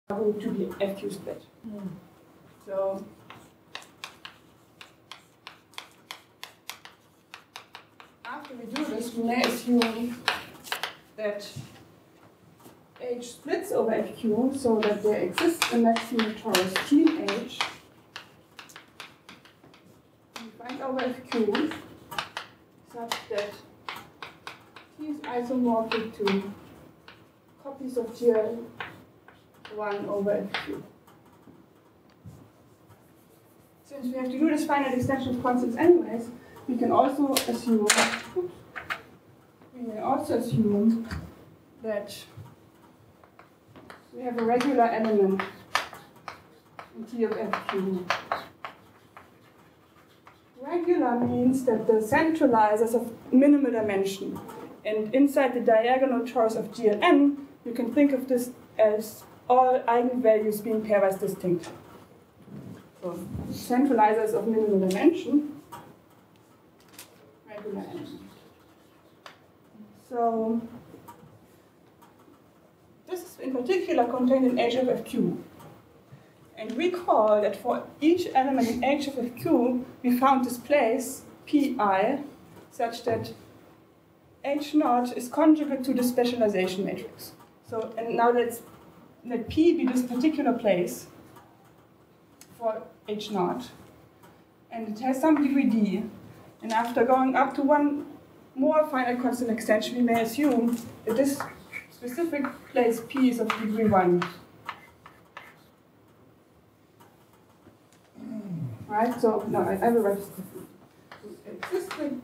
going to be FQ split. So after we do this, we may assume that H splits over FQ so that there exists a maximum torus T in H. We find over FQ such that T is isomorphic to copies of GL1 over FQ. Since we have to do this finite extension of constants anyways, we can also assume that we have a regular element in T of FQ. Regular means that the centralizers of minimal dimension. And inside the diagonal torus of GLN, you can think of this as all eigenvalues being pairwise distinct. So centralizers of minimal dimension, regular element. So this is in particular contained in H of FQ. And recall that for each element in H of FQ, we found this place, Pi, such that H0 is conjugate to the specialization matrix. So, and now let P be this particular place for H0. And it has some degree D. And after going up to one more finite constant extension, we may assume that this specific place P is of degree 1. Right? So, no, I will write this differently.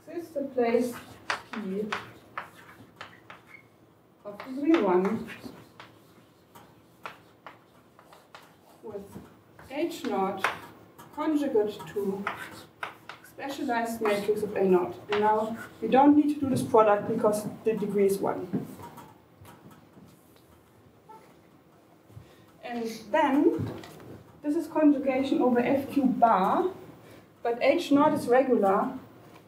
Exists a place P of degree 1 with H0 conjugate to specialized matrix of A0. And now we don't need to do this product because the degree is 1. And then this is conjugation over FQ bar, but H0 is regular,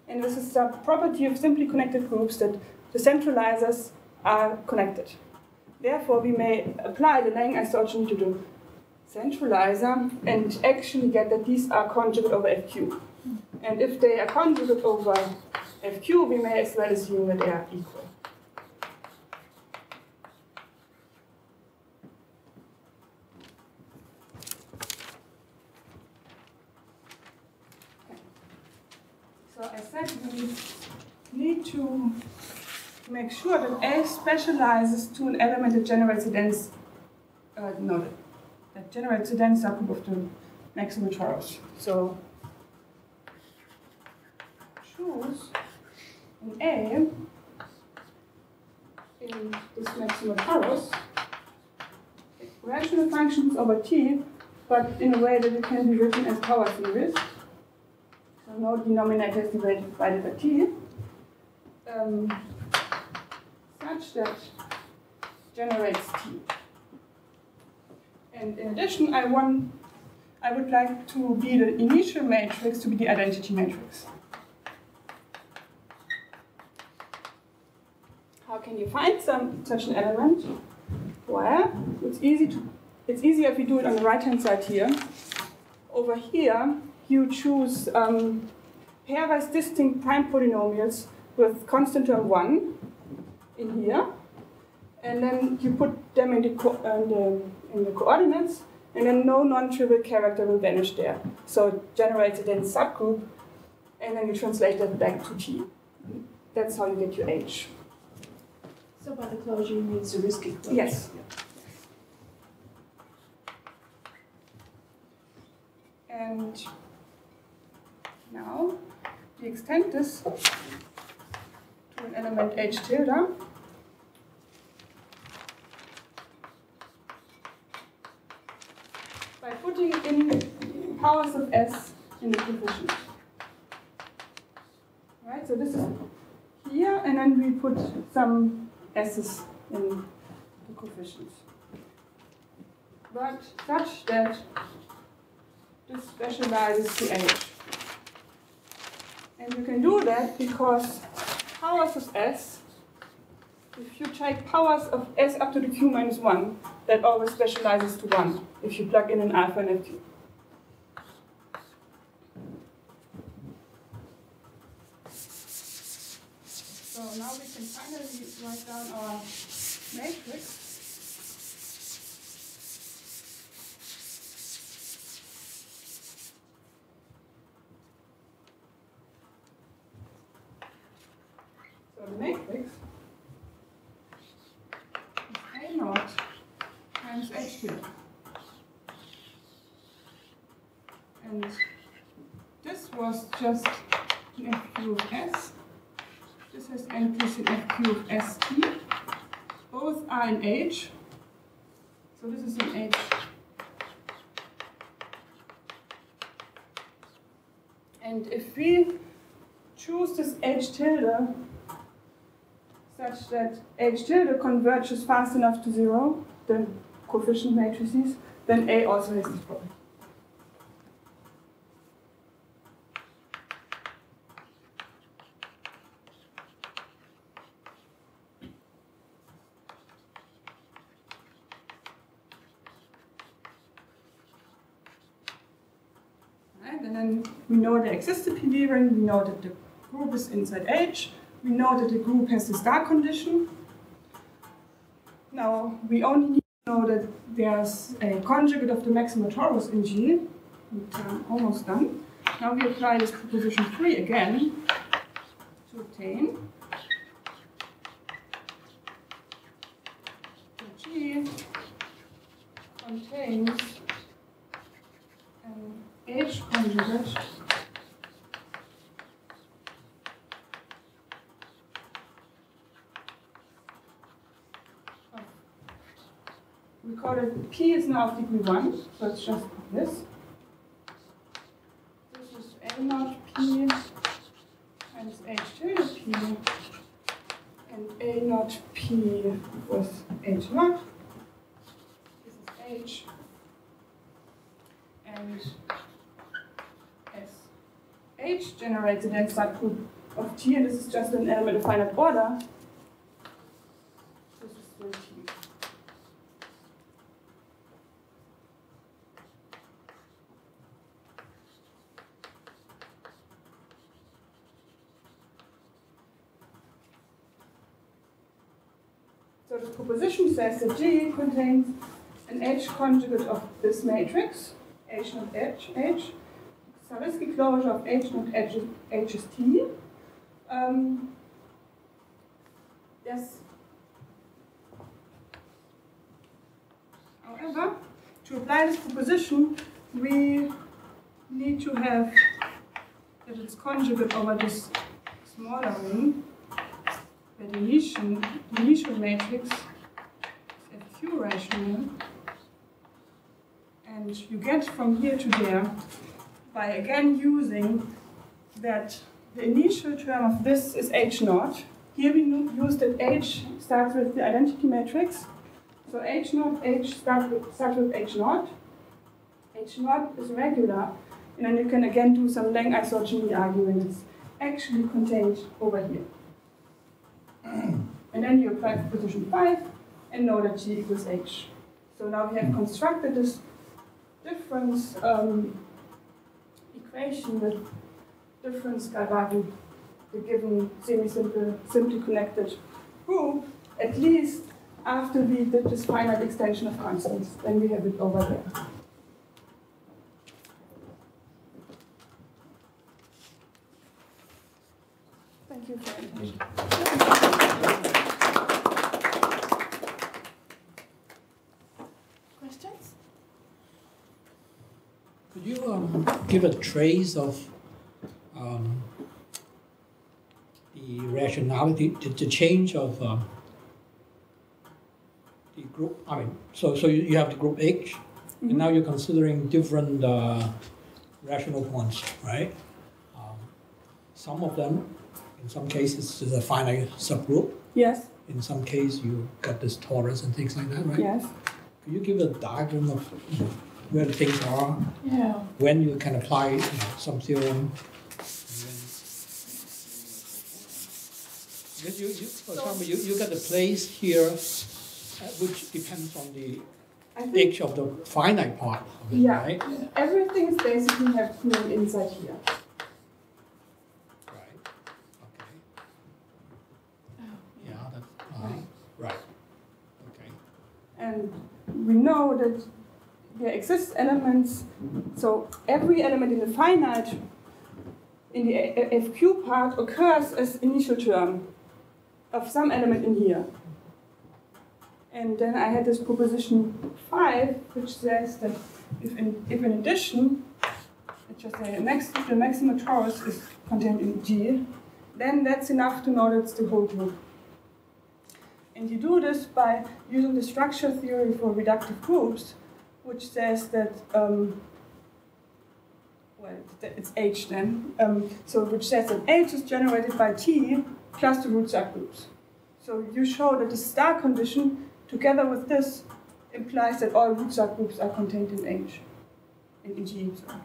and this is the property of simply connected groups that the centralizers are connected. Therefore, we may apply the Lang isogeny to the centralizer and actually get that these are conjugate over FQ. And if they are conjugate over FQ, we may as well assume that they are equal. So I said we need to make sure that A specializes to an element that generates a dense, that generates a dense subgroup of the maximum torus. So choose an A in this maximum torus, rational functions over T, but in a way that it can be written as power series. So no denominator is divided by T, such that generates T. And in addition, I would like to be the initial matrix to be the identity matrix. How can you find such an element? Well, it's easier if you do it on the right-hand side here. Over here, you choose pairwise distinct prime polynomials with constant term 1 in here, and then you put them in the coordinates, and then no non-trivial character will vanish there. So it generates a dense subgroup, and then you translate that back to T. That's how you get your H. So by the closure, you mean Zariski closure? Yes. And now we extend this to an element H tilde. By putting in powers of S in the coefficient. Right, so this is here, and then we put some S's in the coefficients. But such that this specializes to H. And you can do that because powers of S, if you take powers of S up to the Q minus 1, that always specializes to 1 if you plug in an alpha and FQ. So now we can finally write down our matrix. So the matrix is A naught times H tilde. And this was just an FQ of S. This is implicit FQ of ST. Both are in H. So this is in H. And if we choose this H tilde such that H tilde converges fast enough to 0, the coefficient matrices, then A also has this property. And then we know there exists a PV ring, we know that the group is inside H, we know that the group has the star condition. Now, we only need to know that there's a conjugate of the maximum torus in G. Almost done. Now we apply this proposition 3 again to obtain that G contains an H conjugate we call it P is now of degree 1, so it's just this. This is A naught P times H tilde P and A naught P with H naught. This is H and S. H generates a dense subgroup of T, and this is just an element of finite order. This is still T. So the proposition says that G contains an H conjugate of this matrix, H naught H, H. Zariski closure of H naught H is T. Yes. However, to apply this proposition, we need to have that it's conjugate over this smaller ring. The initial matrix is FQ rational, and you get from here to there by again using that the initial term of this is H naught. Here we use that H starts with the identity matrix, so H naught H starts with H naught. H naught is regular, and then you can again do some Lang isogeny argument. It's actually contained over here. And then you apply proposition 5 and know that G equals H. So now we have constructed this difference equation with difference Galois, the given semi-simple, simply connected group, at least after we did this finite extension of constants. Then we have it over there. Thank you very much. Questions? Could you give a trace of the rationality, the change of the group? I mean, so you have the group H, and now you're considering different rational points, right? Some of them, in some cases, is a finite subgroup. Yes. In some case, you got this torus and things like that, right? Yes. Could you give a diagram of where the things are? Yeah. When you can apply some theorem? For example, you got the place here which depends on the I think, edge of the finite part of it, yeah, right? everything is basically happening inside here. Right. Okay. Oh, Yeah, that's Right. right. Okay. And we know that there exist elements, so every element in the finite, in the FQ part, occurs as initial term of some element in here. And then I had this proposition 5, which says that if in addition, let's just say the maximum torus is contained in G, then that's enough to know that it's the whole group. And you do this by using the structure theory for reductive groups, which says that, well, it's H then, so which says that H is generated by T plus the root subgroups. So you show that the star condition, together with this, implies that all root subgroups are contained in H, in G. Sorry.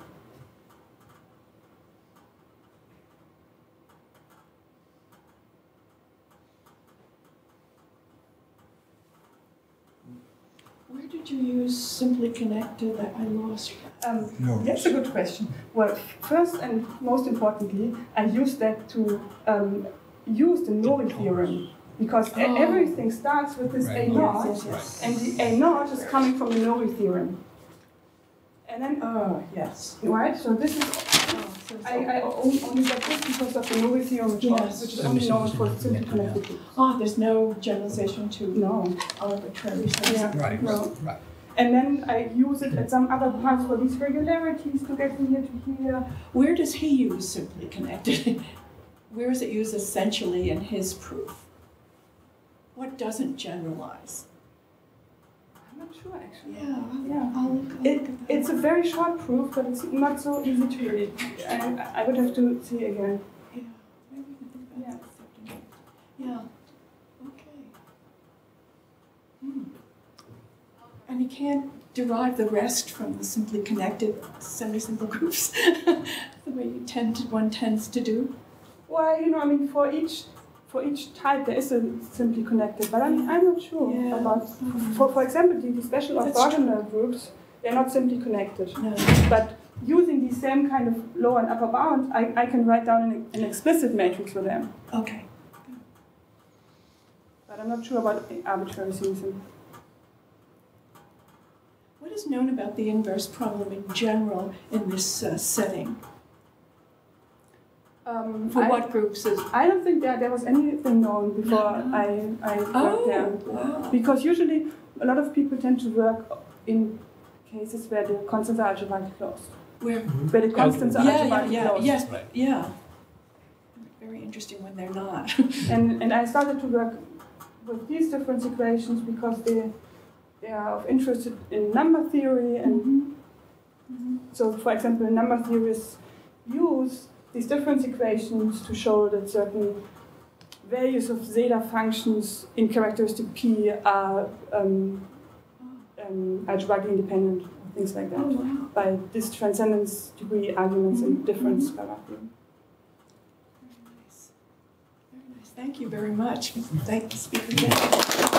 Where did you use simply connected? I lost that. No. That's a good question. Well, first and most importantly, I used that to use the Nori theorem, because everything starts with this Right. A naught, Yes. and the A naught is coming from the Nori theorem. And then, Yes. right, so this is, So I only got this because of the Nori theorem, which is only known for simply connected groups. there's no generalization to No. arbitrary things. Yeah. Right. No. Right. And then I use it at some other parts for these regularities to get from here to here. Where does he use simply connected? Where is it used essentially in his proof? What doesn't generalize? I'm not sure actually. Yeah. I'll look at that. It's a very short proof, but it's not so easy to read. I would have to see again. Yeah. Maybe we can think about accepting it. Yeah. Okay. And you can't derive the rest from the simply connected semi-simple groups, the way one tends to do. Well, I mean, for each type there is a simply connected, but I'm not sure Yeah. about. For example, the special That's orthogonal groups, they're not simply connected. No. But using the same kind of lower and upper bound, I can write down an explicit matrix for them. Okay. But I'm not sure about arbitrary symmetry. What is known about the inverse problem in general in this setting? For what groups is? I don't think there was anything known before I worked there. Wow. Because usually a lot of people tend to work in cases where the constants are algebraically closed. Where the constants are algebraically closed. Yes, Right. yeah. Very interesting when they're not. And I started to work with these difference equations because they are of interest in number theory, and so, for example, number theorists use these difference equations to show that certain values of zeta functions in characteristic P are algebraically independent, or things like that, Wow. by this transcendence degree arguments and difference theory. Very nice. Very nice. Thank you very much. Thank you, Speaker.